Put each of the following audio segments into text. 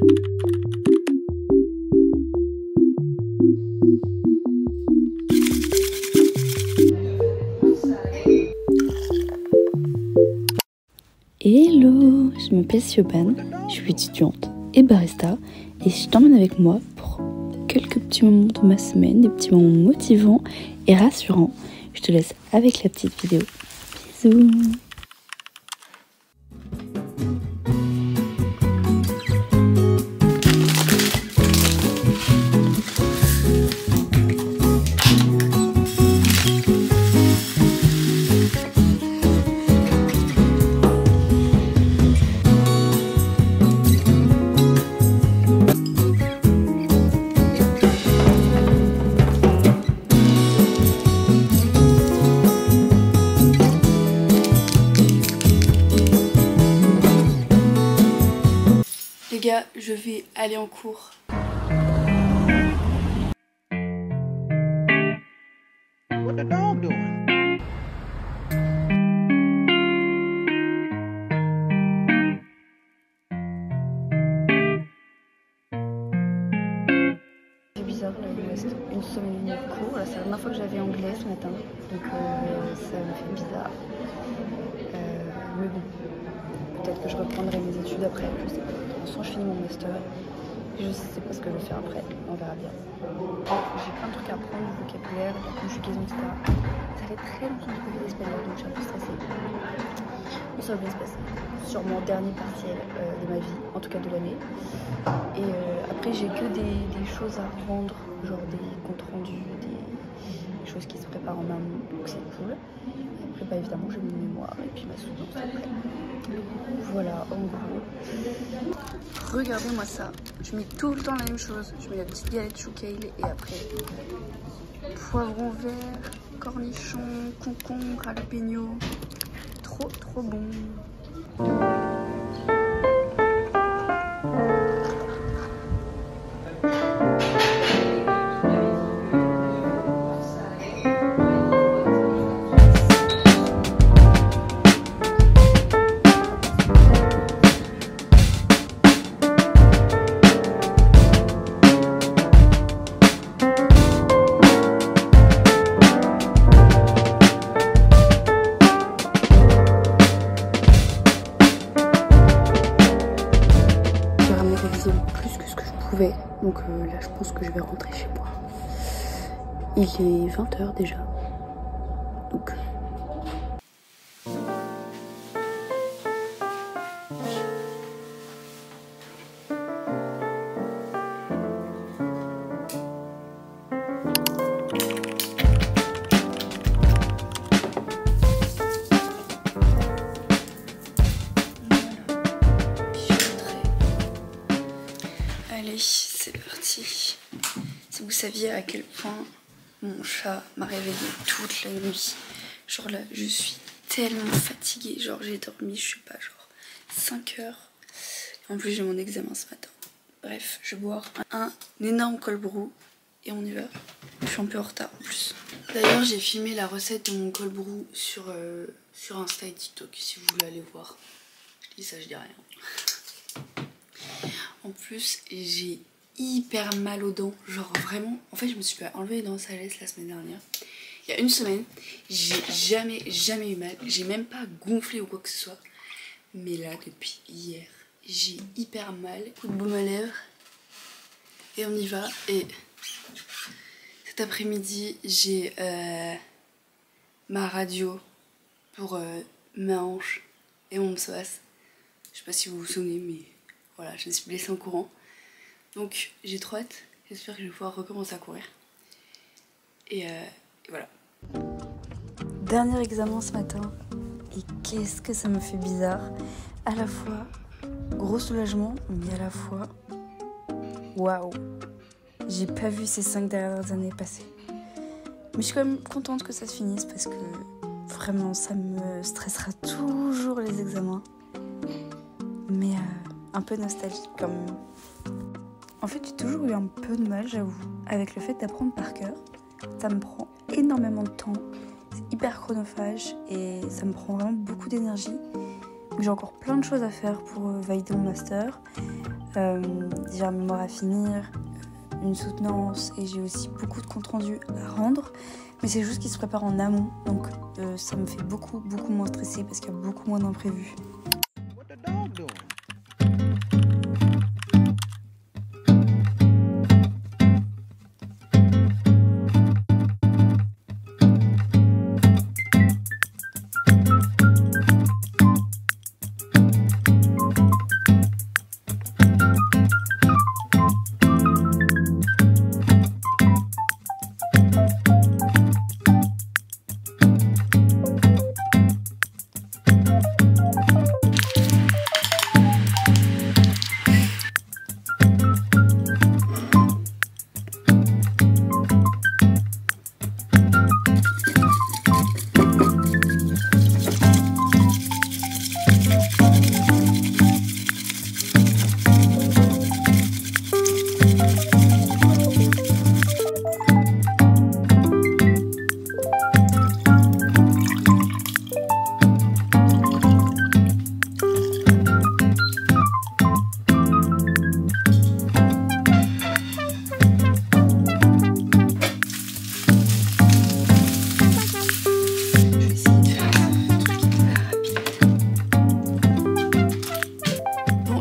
Hello, je m'appelle Siobhan, je suis étudiante et barista et je t'emmène avec moi pour quelques petits moments de ma semaine, des petits moments motivants et rassurants. Je te laisse avec la petite vidéo. Bisous. Les gars, je vais aller en cours. What the dog doing? C'est bizarre, là, il me reste une semaine de cours. Là, c'est la première fois que j'avais anglais ce matin, donc ça me fait bizarre. Mais bon, peut-être que je reprendrai mes études après, je sais pas. De toute façon, je finis mon master. Je sais pas ce que je vais faire après, on verra bien. J'ai plein de trucs à apprendre, du vocabulaire, de la conjugaison, etc. Ça fait très longtemps que j'ai fait l'espagnol, donc je suis un peu stressée. Mais ça va bien se passer. Sur mon dernier partiel de ma vie, en tout cas de l'année. Et après, j'ai que des choses à rendre, genre des comptes rendus, des choses qui se préparent en amont, donc c'est cool. Et après, bah, évidemment, j'ai mon mémoire et puis ma soutenance après. Voilà, en gros. Regardez-moi ça. Je mets tout le temps la même chose. Je mets la petite galette chou kale et après poivron vert, cornichon, concombre, jalapeno. Trop bon. Plus que ce que je pouvais, donc là je pense que je vais rentrer chez moi. Il est 20h déjà, donc allez, c'est parti. Si vous saviez à quel point mon chat m'a réveillée toute la nuit. Genre là, je suis tellement fatiguée. Genre j'ai dormi, je sais pas, genre 5 heures. En plus j'ai mon examen ce matin. Bref, je vais boire un énorme cold brew et on y va. Je suis un peu en retard en plus. D'ailleurs j'ai filmé la recette de mon cold brew sur Insta et TikTok si vous voulez aller voir. Je dis ça, je dis rien. En plus, j'ai hyper mal aux dents. Genre vraiment, en fait, je me suis fait enlever les dents de sagesse la semaine dernière. Il y a une semaine, j'ai jamais eu mal. J'ai même pas gonflé ou quoi que ce soit. Mais là, depuis hier, j'ai hyper mal. Coup de baume à lèvres. Et on y va. Et cet après-midi, j'ai ma radio pour ma hanche et mon psoas. Je sais pas si vous vous souvenez, mais voilà, je me suis blessée en courant. Donc j'ai trop hâte. J'espère que je vais pouvoir recommencer à courir. Et voilà. Dernier examen ce matin. Et qu'est-ce que ça me fait bizarre. À la fois gros soulagement, mais à la fois waouh. J'ai pas vu ces 5 dernières années passer. Mais je suis quand même contente que ça se finisse parce que vraiment ça me stressera toujours les examens. Mais un peu nostalgique quand même. En fait, j'ai toujours eu un peu de mal, j'avoue, avec le fait d'apprendre par cœur. Ça me prend énormément de temps, c'est hyper chronophage et ça me prend vraiment beaucoup d'énergie. J'ai encore plein de choses à faire pour valider mon master. J'ai un mémoire à finir, une soutenance et j'ai aussi beaucoup de comptes rendus à rendre. Mais c'est juste qui se prépare en amont, donc ça me fait beaucoup moins stresser parce qu'il y a beaucoup moins d'imprévus. What the dog doing?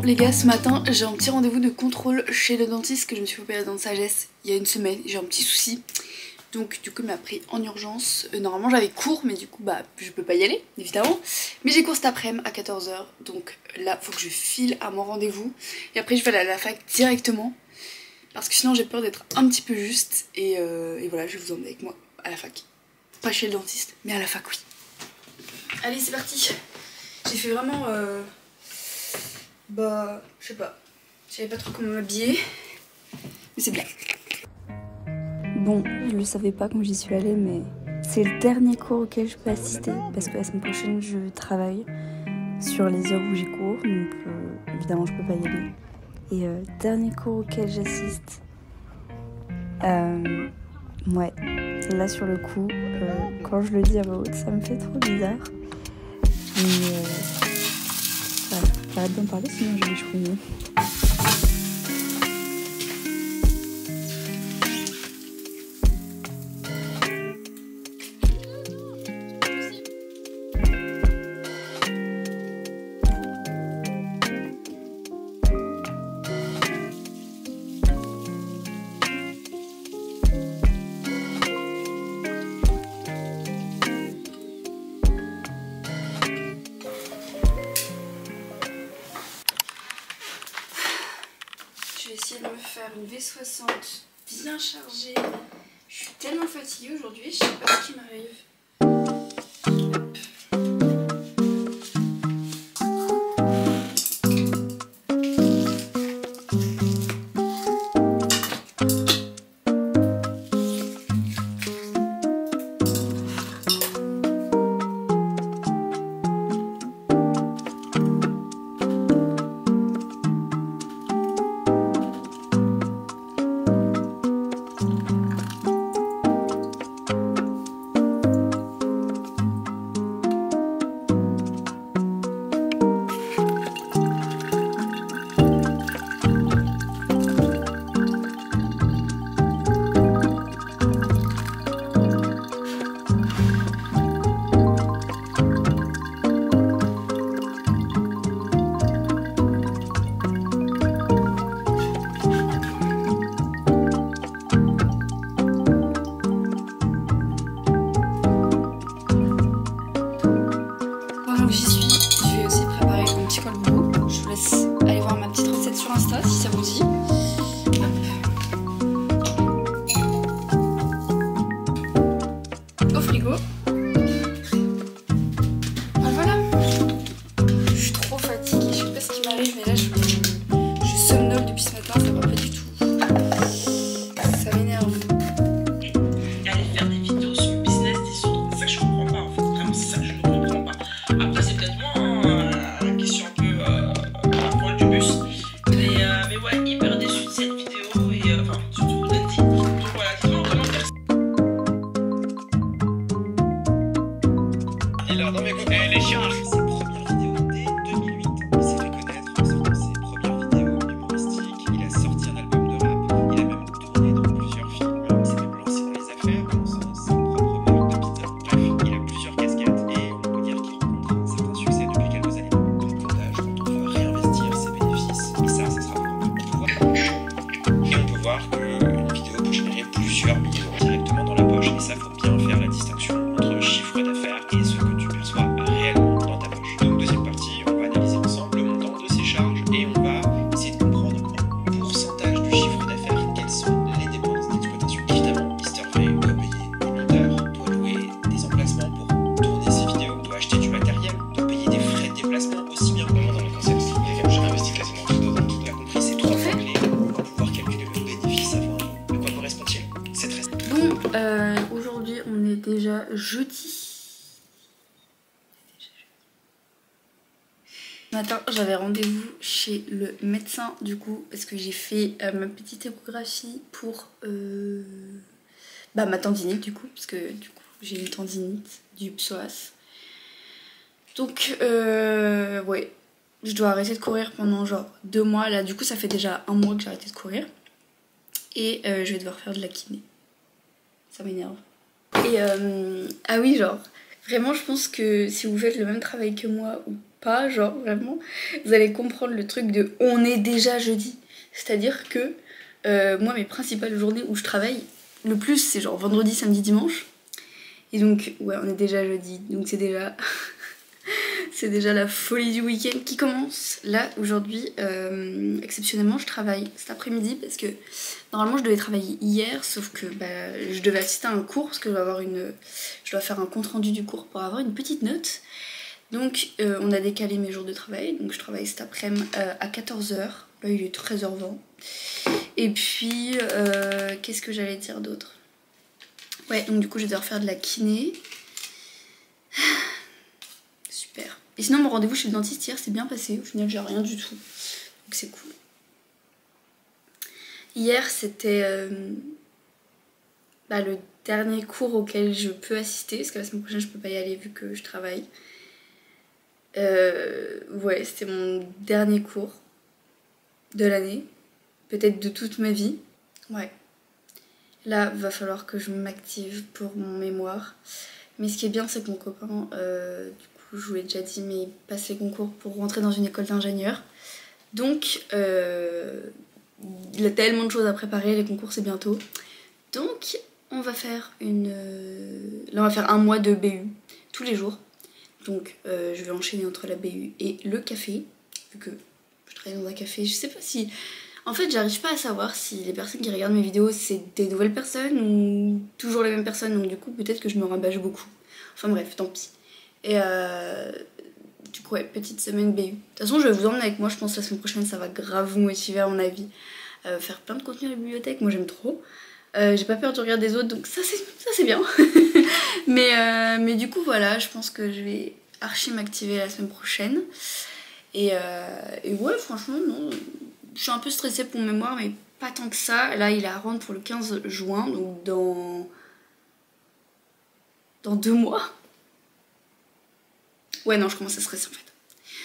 Les gars, ce matin j'ai un petit rendez-vous de contrôle chez le dentiste que je me suis opérée dans de sagesse il y a une semaine. J'ai un petit souci, donc du coup il m'a pris en urgence. Normalement j'avais cours mais du coup bah je peux pas y aller évidemment. Mais j'ai cours cet après-midi à 14 h, donc là faut que je file à mon rendez-vous. Et après je vais aller à la fac directement parce que sinon j'ai peur d'être un petit peu juste. Et voilà, je vais vous emmener avec moi à la fac. Pas chez le dentiste mais à la fac, oui. Allez c'est parti. J'ai fait vraiment... Bah, je sais pas. Je savais pas trop comment m'habiller. Mais c'est bien. Bon, je le savais pas quand j'y suis allée, mais c'est le dernier cours auquel je peux assister. Parce que la semaine prochaine, je travaille sur les heures où j'ai cours. Donc, évidemment, je peux pas y aller. Et dernier cours auquel j'assiste. Ouais, là sur le coup, quand je le dis à voix haute, ça me fait trop bizarre. Mais voilà, j'arrête d'en parler sinon je vais chouiner. Je vais essayer de me faire une V60 bien chargée. Je suis tellement fatiguée aujourd'hui, je sais pas ce qui m'arrive. J'y suis, je vais aussi préparer mon petit col boulot. Je vous laisse aller voir ma petite recette sur Insta si ça vous dit. Hop. Au frigo. Ah, voilà. Je suis trop fatiguée, je sais pas ce qui m'arrive, mais là je somnole depuis ce matin, ça va pas du tout. Ça m'énerve. Aller faire des vidéos sur le business des autres, c'est ça que je comprends pas en fait, vraiment c'est ça que je ne comprends pas. Après c'est peut-être moi, la question un peu à prendre du bus, mais ouais, hyper jeudi. Ce matin, j'avais rendez-vous chez le médecin du coup parce que j'ai fait ma petite échographie pour ma tendinite du coup, parce que du coup j'ai une tendinite du psoas. Donc ouais, je dois arrêter de courir pendant genre 2 mois. Là du coup ça fait déjà 1 mois que j'ai arrêté de courir. Et je vais devoir faire de la kiné. Ça m'énerve. Et ah oui, genre vraiment je pense que si vous faites le même travail que moi ou pas, genre vraiment vous allez comprendre le truc de on est déjà jeudi. C'est à dire que moi mes principales journées où je travaille le plus c'est genre vendredi, samedi, dimanche. Et donc ouais on est déjà jeudi, donc c'est déjà c'est déjà la folie du week-end qui commence. Là aujourd'hui exceptionnellement je travaille cet après-midi parce que normalement je devais travailler hier sauf que je devais assister à un cours parce que je dois faire un compte rendu du cours pour avoir une petite note. Donc on a décalé mes jours de travail, donc je travaille cet après-midi à 14h, là il est 13h20. Et puis qu'est-ce que j'allais dire d'autre? Ouais donc du coup je vais devoir faire de la kiné. Super. Et sinon mon rendez-vous chez le dentiste hier s'est bien passé, au final j'ai rien du tout, donc c'est cool. Hier c'était le dernier cours auquel je peux assister, parce que la semaine prochaine je peux pas y aller vu que je travaille. Ouais, c'était mon dernier cours de l'année, peut-être de toute ma vie. Ouais. Là, va falloir que je m'active pour mon mémoire. Mais ce qui est bien, c'est que mon copain, du coup, je vous l'ai déjà dit, mais il passe les concours pour rentrer dans une école d'ingénieur. Donc, il a tellement de choses à préparer, les concours c'est bientôt. Donc, on va faire là, on va faire 1 mois de BU tous les jours. Donc je vais enchaîner entre la BU et le café, vu que je travaille dans un café. Je sais pas si... En fait j'arrive pas à savoir si les personnes qui regardent mes vidéos c'est des nouvelles personnes ou toujours les mêmes personnes, donc du coup peut-être que je me rabâche beaucoup. Enfin bref, tant pis. Et du coup ouais, petite semaine BU. De toute façon je vais vous emmener avec moi, je pense que la semaine prochaine ça va grave vous motiver à mon avis. Faire plein de contenu à la bibliothèque, moi j'aime trop. J'ai pas peur du regard des autres, donc ça c'est bien. mais du coup voilà, je pense que je vais archi m'activer la semaine prochaine. Et ouais franchement non, je suis un peu stressée pour mon mémoire mais pas tant que ça. Là il est à rendre pour le 15 juin, donc dans 2 mois. Ouais non je commence à stresser en fait.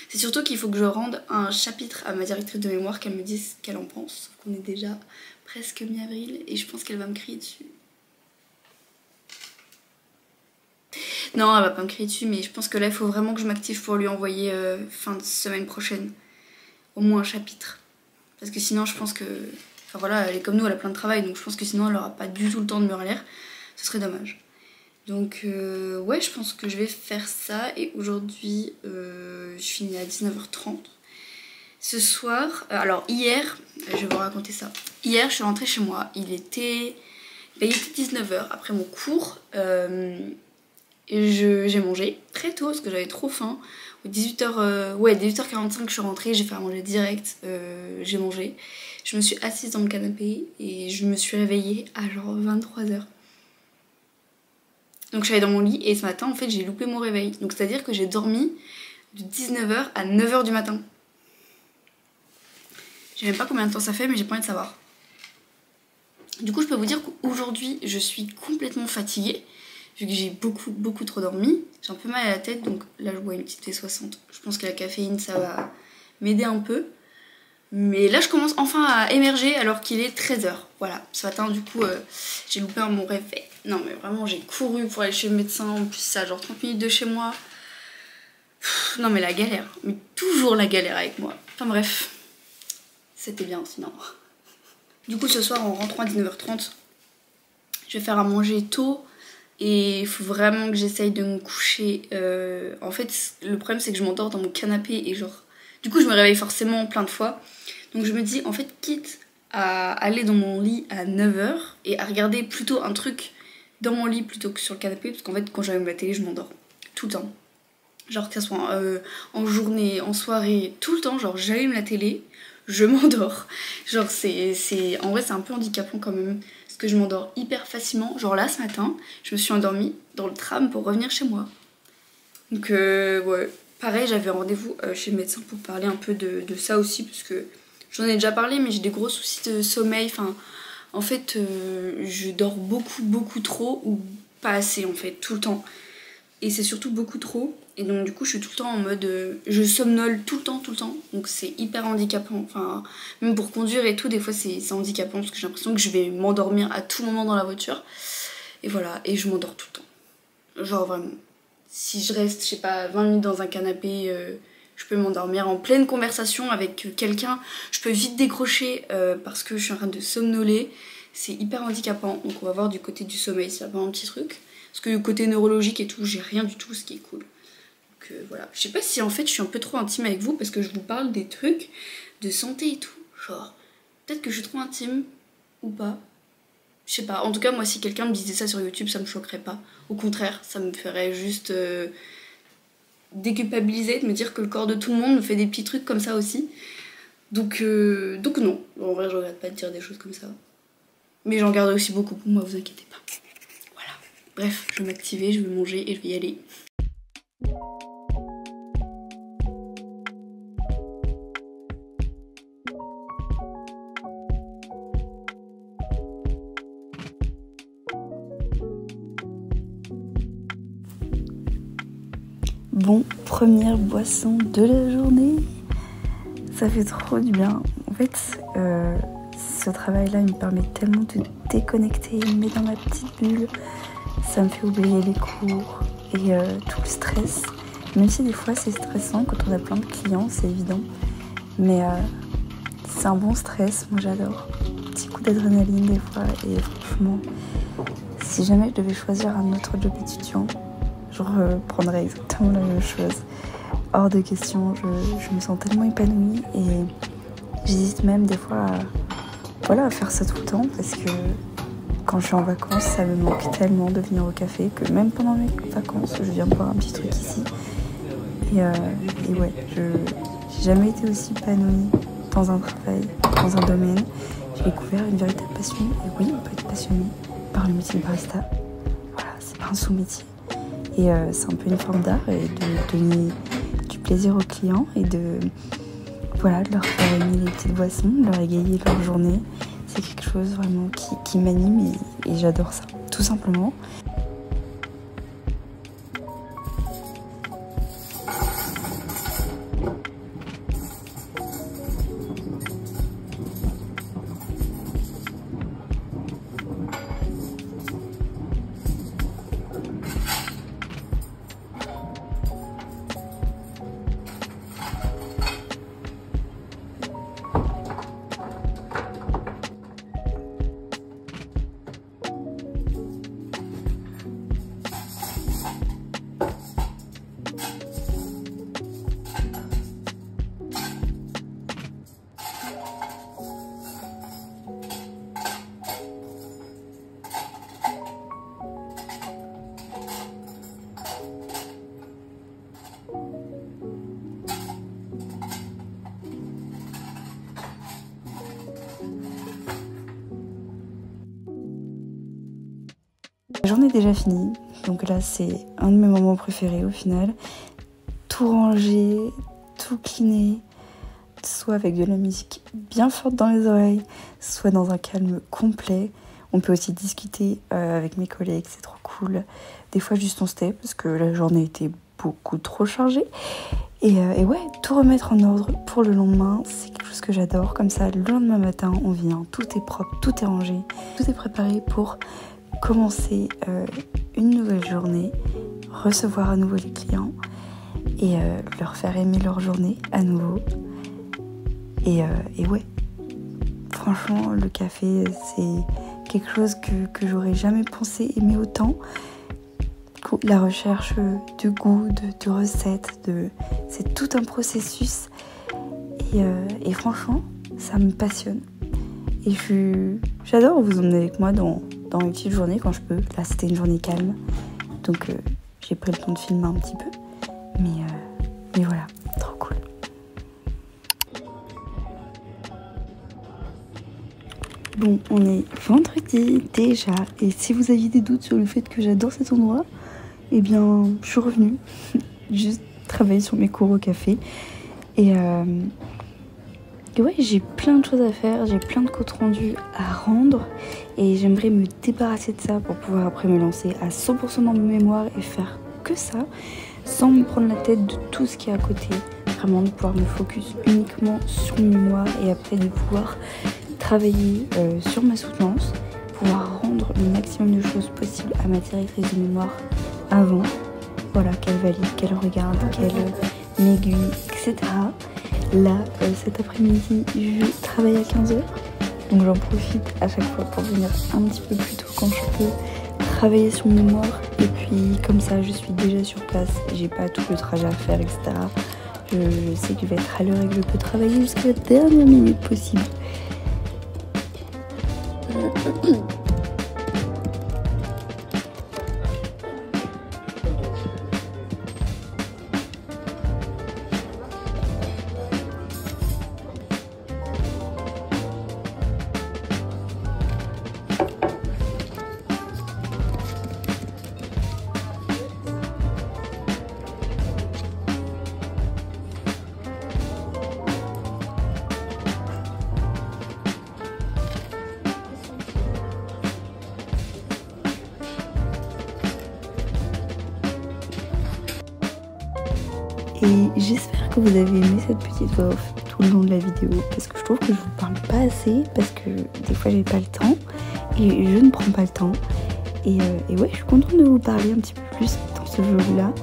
C'est surtout qu'il faut que je rende un chapitre à ma directrice de mémoire, qu'elle me dise ce qu'elle en pense. Sauf qu'on est déjà presque mi-avril et je pense qu'elle va me crier dessus. Non, elle va pas me crier dessus, mais je pense que là il faut vraiment que je m'active pour lui envoyer fin de semaine prochaine au moins un chapitre. Parce que sinon je pense que... Enfin voilà, elle est comme nous, elle a plein de travail, donc je pense que sinon elle aura pas du tout le temps de me relire. Ce serait dommage. Donc ouais, je pense que je vais faire ça. Et aujourd'hui je finis à 19h30. Ce soir, alors hier, je vais vous raconter ça. Hier je suis rentrée chez moi, il était 19h après mon cours. Et j'ai mangé très tôt parce que j'avais trop faim. 18h45 je suis rentrée, j'ai fait à manger direct, j'ai mangé. Je me suis assise dans le canapé et je me suis réveillée à genre 23h. Donc je suis allée dans mon lit et ce matin en fait j'ai loupé mon réveil. Donc c'est à dire que j'ai dormi de 19h à 9h du matin. Je sais même pas combien de temps ça fait mais j'ai pas envie de savoir. Du coup je peux vous dire qu'aujourd'hui je suis complètement fatiguée. Vu que j'ai beaucoup trop dormi, j'ai un peu mal à la tête, donc là je bois une petite V60. Je pense que la caféine ça va m'aider un peu. Mais là je commence enfin à émerger alors qu'il est 13h. Voilà, ce matin du coup j'ai loupé mon réveil. Non mais vraiment j'ai couru pour aller chez le médecin, en plus ça genre 30 minutes de chez moi. Non mais la galère, mais toujours la galère avec moi. Enfin bref, c'était bien sinon. Du coup ce soir en rentrant à 19h30, je vais faire à manger tôt. Et il faut vraiment que j'essaye de me coucher. En fait, le problème c'est que je m'endors dans mon canapé et genre... Du coup, je me réveille forcément plein de fois. Donc je me dis, en fait, quitte à aller dans mon lit à 9h et à regarder plutôt un truc dans mon lit plutôt que sur le canapé. Parce qu'en fait, quand j'allume la télé, je m'endors. Tout le temps. Genre que ça soit en journée, en soirée, tout le temps. Genre j'allume la télé, je m'endors. Genre en vrai c'est un peu handicapant quand même, parce que je m'endors hyper facilement. Genre là ce matin, je me suis endormie dans le tram pour revenir chez moi. Donc ouais, pareil j'avais rendez-vous chez le médecin pour parler un peu de ça aussi, parce que j'en ai déjà parlé mais j'ai des gros soucis de sommeil. Enfin, en fait je dors beaucoup trop, ou pas assez en fait, tout le temps. Et c'est surtout beaucoup trop. Et donc du coup je suis tout le temps en mode je somnole tout le temps, donc c'est hyper handicapant. Enfin, même pour conduire et tout, des fois c'est handicapant, parce que j'ai l'impression que je vais m'endormir à tout moment dans la voiture. Et voilà, et je m'endors tout le temps. Genre vraiment, si je reste, je sais pas, 20 minutes dans un canapé, je peux m'endormir en pleine conversation avec quelqu'un. Je peux vite décrocher parce que je suis en train de somnoler. C'est hyper handicapant, donc on va voir du côté du sommeil, c'est pas un petit truc. Parce que du côté neurologique et tout, j'ai rien du tout, ce qui est cool. Donc voilà, je sais pas si en fait je suis un peu trop intime avec vous, parce que je vous parle des trucs de santé et tout. Genre, peut-être que je suis trop intime ou pas. Je sais pas, en tout cas moi si quelqu'un me disait ça sur YouTube, ça me choquerait pas. Au contraire, ça me ferait juste déculpabiliser, de me dire que le corps de tout le monde me fait des petits trucs comme ça aussi. Donc non, en vrai je regrette pas de dire des choses comme ça. Mais j'en garde aussi beaucoup pour moi, vous inquiétez pas. Voilà, bref, je vais m'activer, je vais manger et je vais y aller. Bon, première boisson de la journée. Ça fait trop du bien. En fait, ce travail-là, il me permet tellement de déconnecter, il me met dans ma petite bulle. Ça me fait oublier les cours et tout le stress. Même si des fois c'est stressant quand on a plein de clients, c'est évident. Mais c'est un bon stress, moi j'adore. Petit coup d'adrénaline des fois, et franchement, si jamais je devais choisir un autre job étudiant, je reprendrais exactement la même chose. Hors de question, je me sens tellement épanouie, et j'hésite même des fois à faire ça tout le temps, parce que quand je suis en vacances, ça me manque tellement de venir au café que même pendant mes vacances, je viens boire un petit truc ici. Et ouais, j'ai jamais été aussi épanouie dans un travail, dans un domaine. J'ai découvert une véritable passion. Et oui, on peut être passionné par le métier de barista. Voilà, c'est pas un sous-métier. Et c'est un peu une forme d'art, et de donner du plaisir aux clients et de leur faire aimer les petites boissons, de leur égayer leur journée. C'est quelque chose vraiment qui m'anime, et j'adore ça, tout simplement. La journée est déjà finie, donc là c'est un de mes moments préférés au final. Tout ranger, tout cleaner, soit avec de la musique bien forte dans les oreilles, soit dans un calme complet. On peut aussi discuter avec mes collègues, c'est trop cool. Des fois juste on se tait parce que la journée était beaucoup trop chargée. Et ouais, tout remettre en ordre pour le lendemain, c'est quelque chose que j'adore. Comme ça, le lendemain matin, on vient, tout est propre, tout est rangé, tout est préparé pour commencer une nouvelle journée, recevoir à nouveau les clients et leur faire aimer leur journée à nouveau. Et ouais, franchement, le café, c'est quelque chose que j'aurais jamais pensé aimer autant. La recherche de goût, de recettes, c'est tout un processus. Et franchement, ça me passionne. Et j'adore vous emmener avec moi dans une petite journée quand je peux. Là, c'était une journée calme, donc j'ai pris le temps de filmer un petit peu. Mais voilà, trop cool. Bon, on est vendredi déjà, et si vous aviez des doutes sur le fait que j'adore cet endroit, eh bien, je suis revenue, juste travailler sur mes cours au café, et ouais, j'ai plein de choses à faire, j'ai plein de comptes rendus à rendre, et j'aimerais me débarrasser de ça pour pouvoir après me lancer à 100% dans mon mémoire et faire que ça, sans me prendre la tête de tout ce qui est à côté, vraiment de pouvoir me focus uniquement sur mon mémoire, et après de pouvoir travailler sur ma soutenance, pouvoir rendre le maximum de choses possibles à ma directrice de mémoire avant, voilà, qu'elle valide, qu'elle regarde, qu'elle m'aiguille, etc. Là, cet après-midi, je travaille à 15h, donc j'en profite à chaque fois pour venir un petit peu plus tôt quand je peux travailler sur mon mémoire, et puis comme ça je suis déjà sur place, j'ai pas tout le trajet à faire, etc. Je sais que je vais être à l'heure et que je peux travailler jusqu'à la dernière minute possible. Et j'espère que vous avez aimé cette petite voix off tout le long de la vidéo, parce que je trouve que je vous parle pas assez, parce que des fois j'ai pas le temps, et je ne prends pas le temps. Et ouais, je suis contente de vous parler un petit peu plus dans ce vlog-là.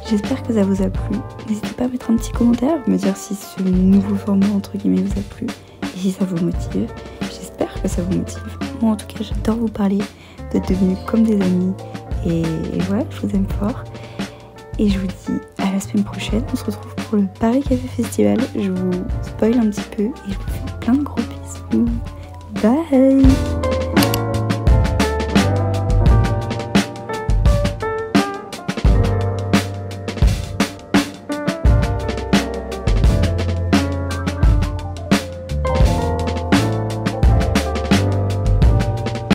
J'espère que ça vous a plu. N'hésitez pas à mettre un petit commentaire, me dire si ce nouveau format entre guillemets vous a plu, et si ça vous motive. J'espère que ça vous motive. Moi en tout cas, j'adore vous parler, vous êtes devenus comme des amis, et voilà, je vous aime fort. Et je vous dis à la semaine prochaine, on se retrouve pour le Paris Café Festival. Je vous spoil un petit peu et je vous fais plein de gros bisous. Bye!